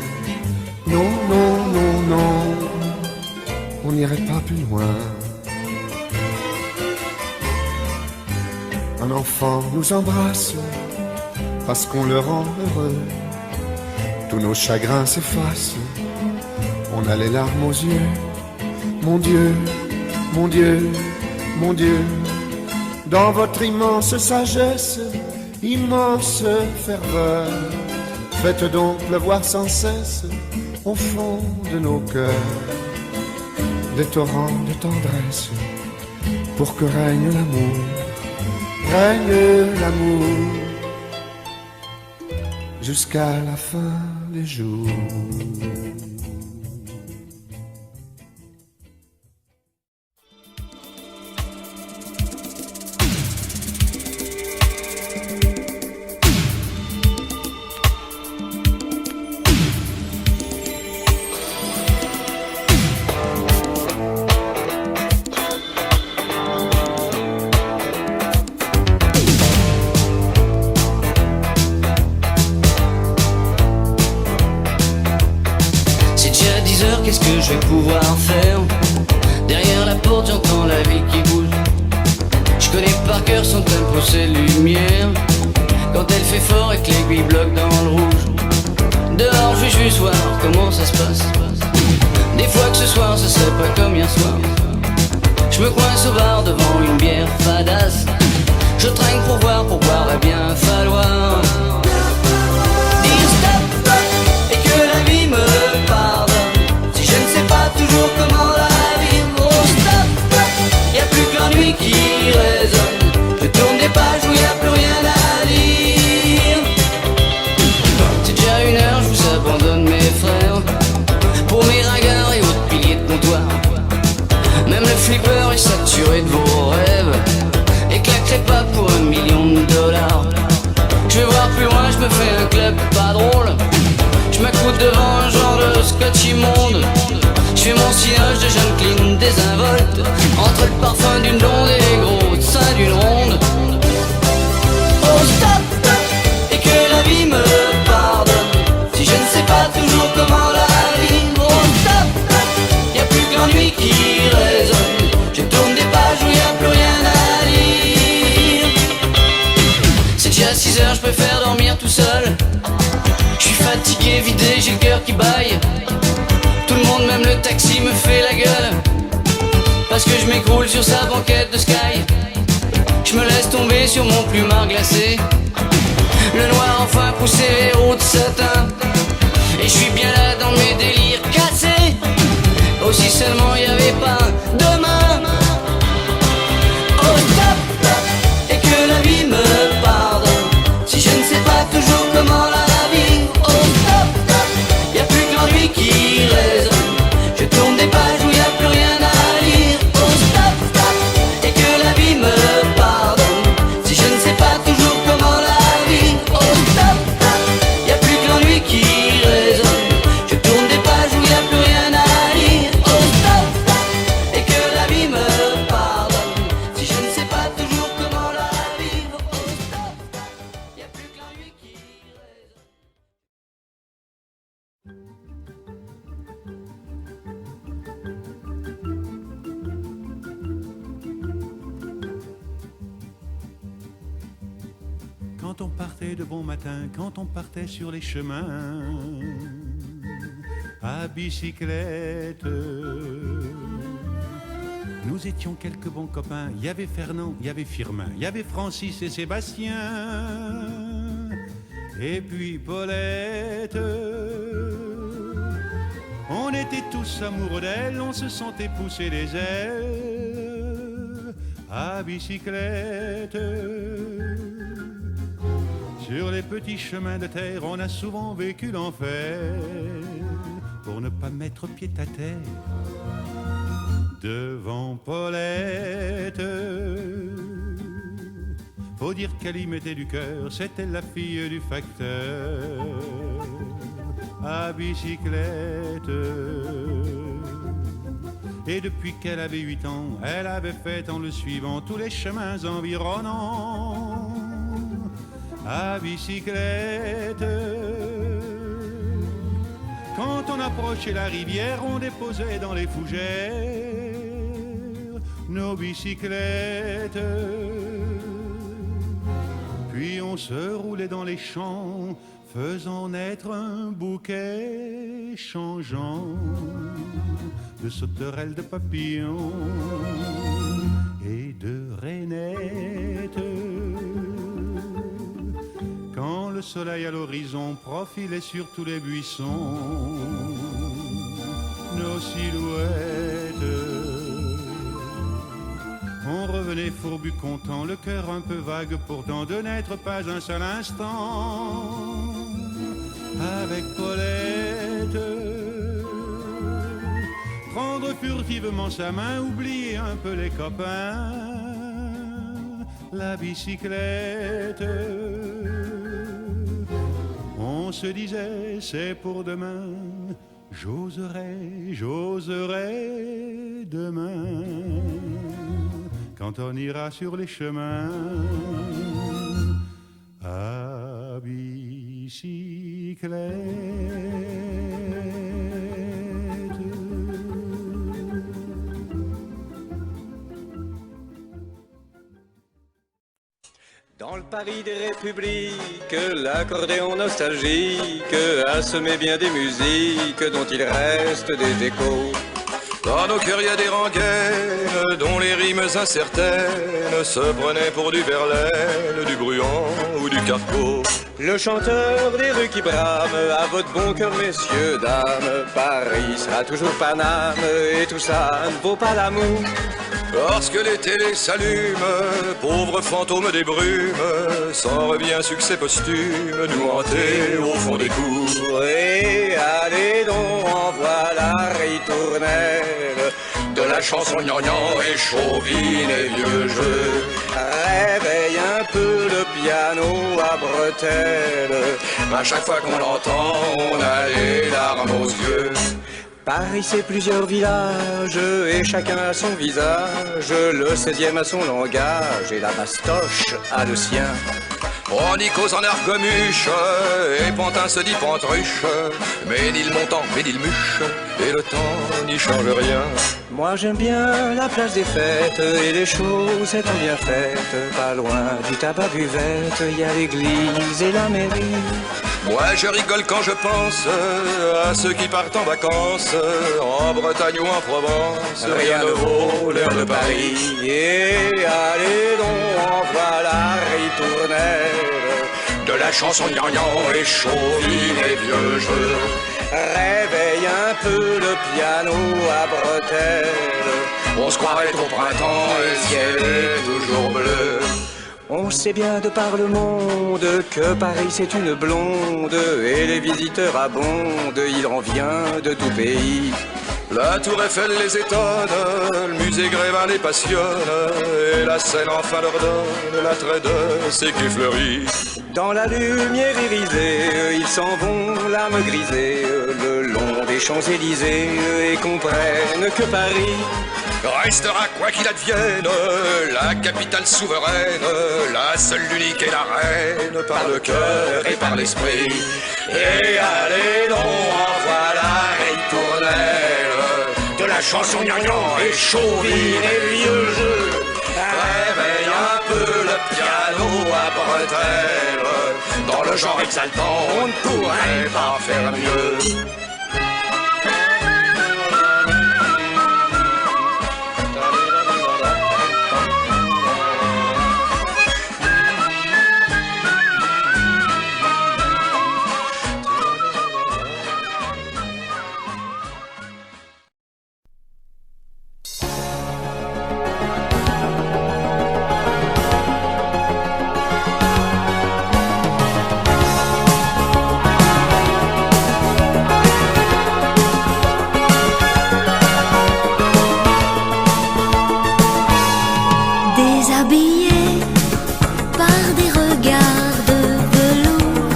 non, non, non, non, on n'irait pas plus loin. Un enfant nous embrasse parce qu'on le rend heureux. Tous nos chagrins s'effacent, on a les larmes aux yeux. Mon Dieu, mon Dieu, mon Dieu, dans votre immense sagesse, immense ferveur, faites donc pleuvoir sans cesse au fond de nos cœurs des torrents de tendresse, pour que règne l'amour, jusqu'à la fin des jours. Qu'est-ce que je vais pouvoir faire? Derrière la porte j'entends la vie qui bouge. Je connais par cœur son tempo, ses lumières, quand elle fait fort et que l'aiguille bloque dans le rouge. Dehors je vais juste voir comment ça se passe. Des fois que ce soir ce serait pas comme hier soir. Je me coince au bar devant une bière fadasse. Je trinque pour boire va bien falloir dire stop et que la vie me passe. tout seul. Je suis fatigué, vidé, j'ai le cœur qui baille. Tout le monde, même le taxi, me fait la gueule parce que je m'écroule sur sa banquette de Sky. Je me laisse tomber sur mon plumard glacé. Le noir enfin poussé vers haut de satin. Et je suis bien là dans mes délires cassés. Oh si seulement y avait pas demain. Oh stop, et que la vie me pardonne si je ne sais pas toujours comment la vivre. Oh stop, y a plus que l'ennui qui résonne. Je tourne des pages où y a plus rien à lire. Oh stop, et que la vie me pardonne si je ne sais pas toujours comment la vivre. Oh stop, y a plus que l'ennui qui résonne. Je tourne des pages où y a plus rien à lire. Oh stop, et que la vie me pardonne si je ne sais pas toujours comment la vivre. Oh stop, y a plus que l'ennui qui résonne. Quand on partait de bon matin, quand on partait sur les chemins à bicyclette, nous étions quelques bons copains. Il y avait Fernand, il y avait Firmin, il y avait Francis et Sébastien, et puis Paulette. On était tous amoureux d'elle, on se sentait pousser les ailes à bicyclette. Sur les petits chemins de terre, on a souvent vécu l'enfer pour ne pas mettre pied à terre devant Paulette. Faut dire qu'elle y mettait du cœur, c'était la fille du facteur à bicyclette. Et depuis qu'elle avait 8 ans, elle avait fait en le suivant tous les chemins environnants à bicyclette. Quand on approchait la rivière, on déposait dans les fougères nos bicyclettes. Puis on se roulait dans les champs, faisant naître un bouquet changeant de sauterelles, de papillons et de rainettes. Quand le soleil à l'horizon profilait sur tous les buissons nos silhouettes, on revenait fourbu content, le cœur un peu vague pourtant de n'être pas un seul instant avec Paulette. Prendre furtivement sa main, oublier un peu les copains, la bicyclette. On se disait c'est pour demain, j'oserai, j'oserai demain, quand on ira sur les chemins à bicyclette. Dans le Paris des Républiques, l'accordéon nostalgique a semé bien des musiques dont il reste des échos. Dans nos cœurs y a des rengaines dont les rimes incertaines se prenaient pour du Verlaine, du Bruant ou du Carpeau. Le chanteur des rues qui brame, à votre bon cœur messieurs, dames, Paris sera toujours Paname et tout ça ne vaut pas l'amour. Lorsque les télés s'allument, pauvres fantômes des brumes, sans revient succès posthume, nous hanter au fond des cours. Et allez donc, en voilà ritournelle de la chanson gnangnan et chauvine et vieux jeu. Réveille un peu le piano à bretelles, à chaque fois qu'on l'entend, on a les larmes aux yeux. Paris c'est plusieurs villages et chacun a son visage. Le 16e a son langage et la bastoche a le sien. On y cause en argomuche et Pantin se dit Pantruche, Ménilmontant, Ménilmuche, et le temps n'y change rien. Moi j'aime bien la place des fêtes et les choses étant bien faites. Pas loin du tabac buvette, y a l'église et la mairie. Moi je rigole quand je pense à ceux qui partent en vacances en Bretagne ou en Provence. Rien ne vaut l'heure de Paris. Et allez donc, en voilà ritournelle de la chanson gnangnan et chauvine et vieux jeux. Réveille un peu le piano à bretelles. On se croirait au printemps et le ciel est toujours bleu. On sait bien de par le monde que Paris c'est une blonde et les visiteurs abondent, il en vient de tout pays. La tour Eiffel les étonne, le musée Grévin les passionne et la Seine enfin leur donne l'attrait de ses quais fleuris. Dans la lumière irisée, ils s'en vont l'âme grisée le long des Champs-Élysées et comprennent que Paris restera quoi qu'il advienne la capitale souveraine, la seule, l'unique et la reine par le cœur et par l'esprit. Et allez donc, en voilà ritournelle de la chanson gnangnan et chauvine et vieux jeux. Réveille un peu le piano à bretelles. Dans le genre exaltant, on ne pourrait pas faire mieux. Déshabillé par des regards de velours,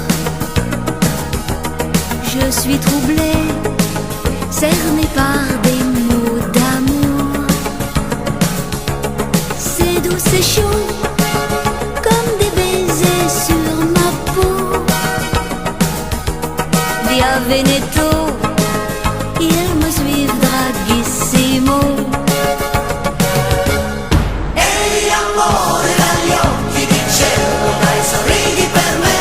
je suis troublée, cernée par des mots d'amour. C'est doux, c'est chaud, comme des baisers sur ma peau. Via Veneto, ils me suivent draghissimo. Amore dagli occhi di cielo, dai sorridi per me.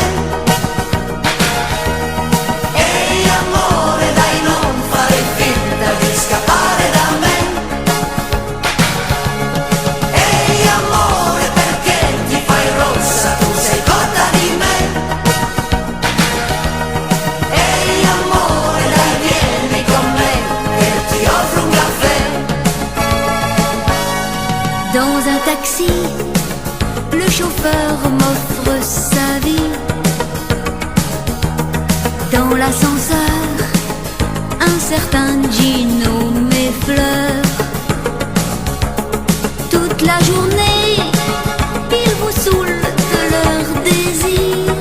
Ehi amore, dai non fare finta di scappare da me. Ehi amore, perché ti fai rossa, tu sei cotta di me. Ehi amore, dai vieni con me, che ti offro un caffè. Dans un taxi, le chauffeur m'offre sa vie. Dans l'ascenseur, un certain Gino m'effleure. Toute la journée, ils vous saoulent de leur désir.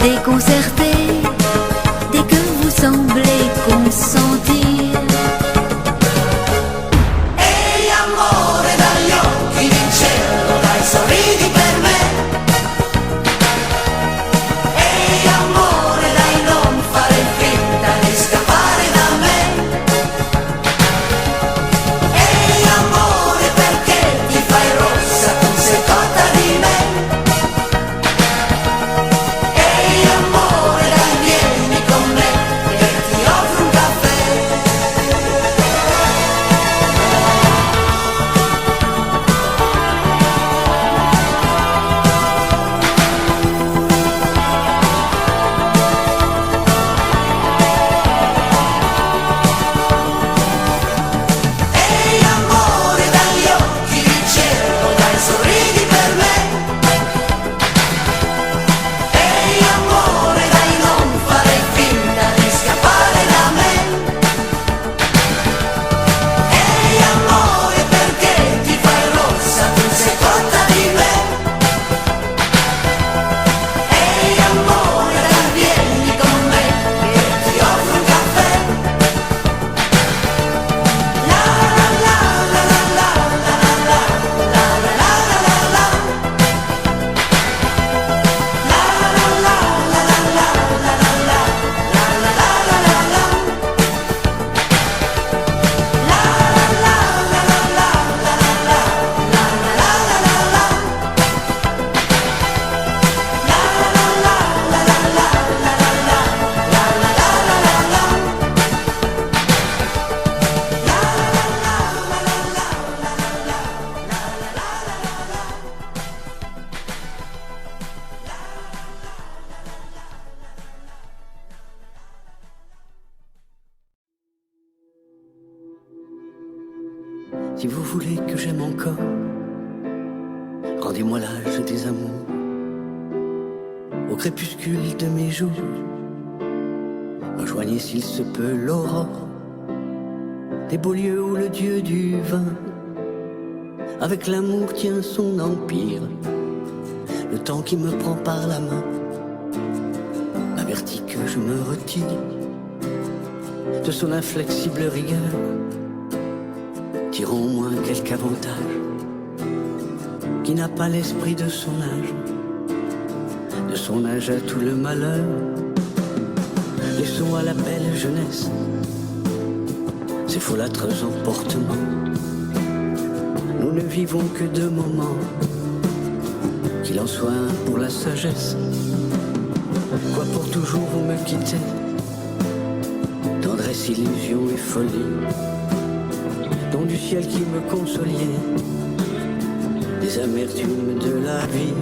Déconcerté, dès que vous semblez consentir. Amore dagli occhi di cielo, dai sorridi per me. Ehi amore, dai non fare finta di scappare da me. Ehi amore, perché ti fai rossa, tu sei cotta di me. Ehi amore, dai vieni con me, che ti offro un caffè. Si vous voulez que j'aime encore, rendez-moi l'âge des amours. Au crépuscule de mes jours, rejoignez s'il se peut l'aurore des beaux lieux où le dieu du vin avec l'amour tient son empire. Le temps qui me prend par la main m'avertit que je me retire de son inflexible rigueur, tirant au moins quelque avantage qui n'a pas l'esprit de son âge à tout le malheur. Laissons à la belle jeunesse ces folâtres emportements. Nous ne vivons que de moments, qu'il en soit un pour la sagesse. Quoi pour toujours vous me quittez, tendresse, illusion et folie, don du ciel qui me consoliez des amertumes de la vie.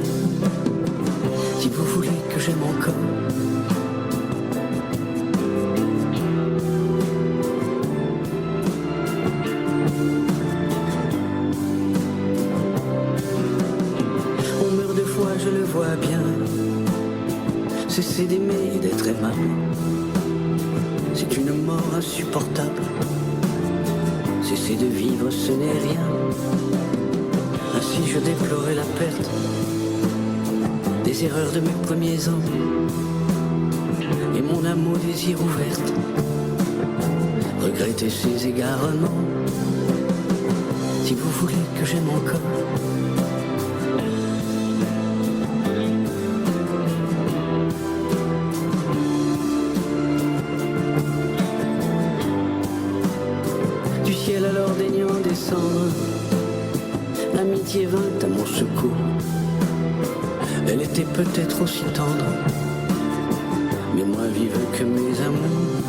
Si vous voulez que j'aime encore, on meurt de foi, je le vois bien. Cessez d'aimer et d'être aimable, c'est une mort insupportable. Cessez de vivre, ce n'est rien. Ainsi je déplorais la perte des erreurs de mes premiers ans et mon amour désir ouverte. Regrettez ces égarements. Si vous voulez que j'aime encore, du ciel alors daignant descendre, l'amitié vint à mon secours. Elle était peut-être aussi tendre, mais moins vive que mes amours.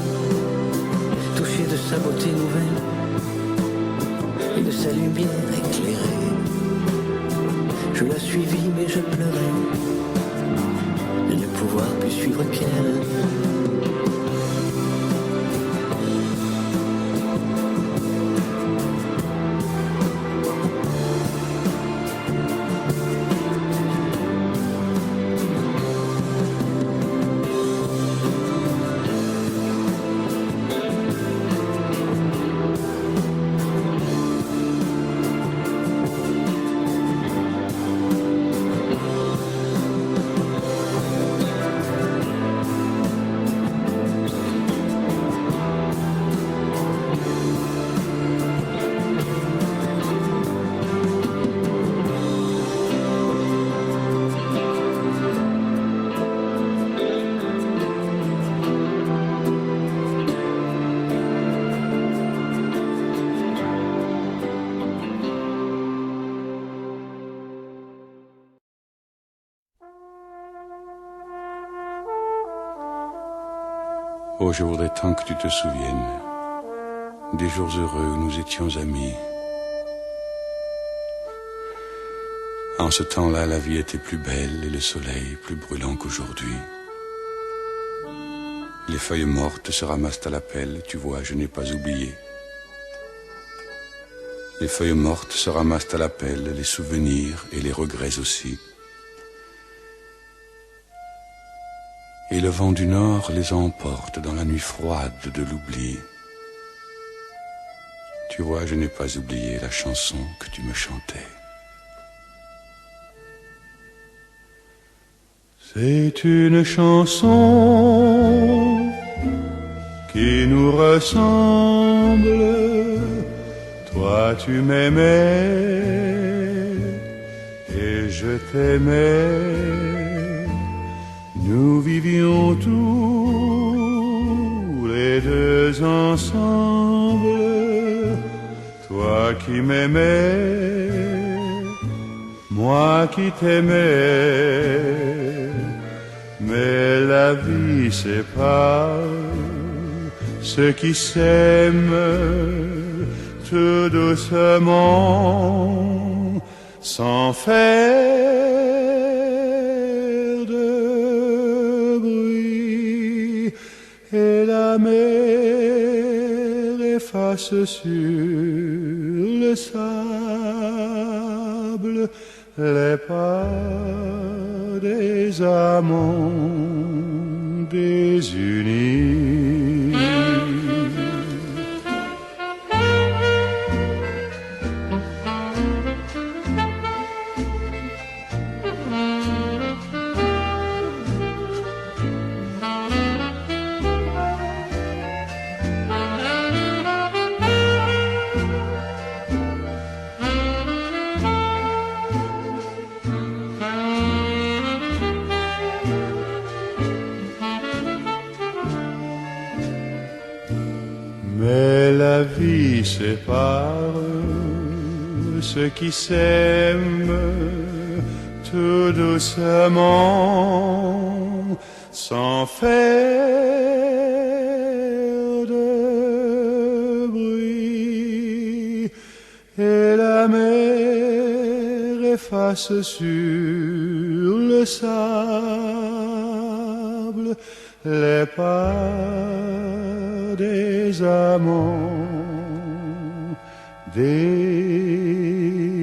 Touché de sa beauté nouvelle et de sa lumière éclairée, je la suivis mais je pleurais de ne pouvoir plus suivre qu'elle. Oh, je voudrais tant que tu te souviennes des jours heureux où nous étions amis. En ce temps-là, la vie était plus belle et le soleil plus brûlant qu'aujourd'hui. Les feuilles mortes se ramassent à la pelle, tu vois, je n'ai pas oublié. Les feuilles mortes se ramassent à la pelle, les souvenirs et les regrets aussi. Et le vent du nord les emporte dans la nuit froide de l'oubli. Tu vois, je n'ai pas oublié la chanson que tu me chantais. C'est une chanson qui nous ressemble. Toi tu m'aimais et je t'aimais. Nous vivions tous les deux ensemble. Toi qui m'aimais, moi qui t'aimais. Mais la vie sépare ceux qui s'aiment tout doucement, sans faire de bruit. Et la mer est efface sur le sable les pas des amants désunis. Mais la vie sépare ceux qui s'aiment tout doucement, sans faire de bruit, et la mer efface sur le sable les pas des amants désunis.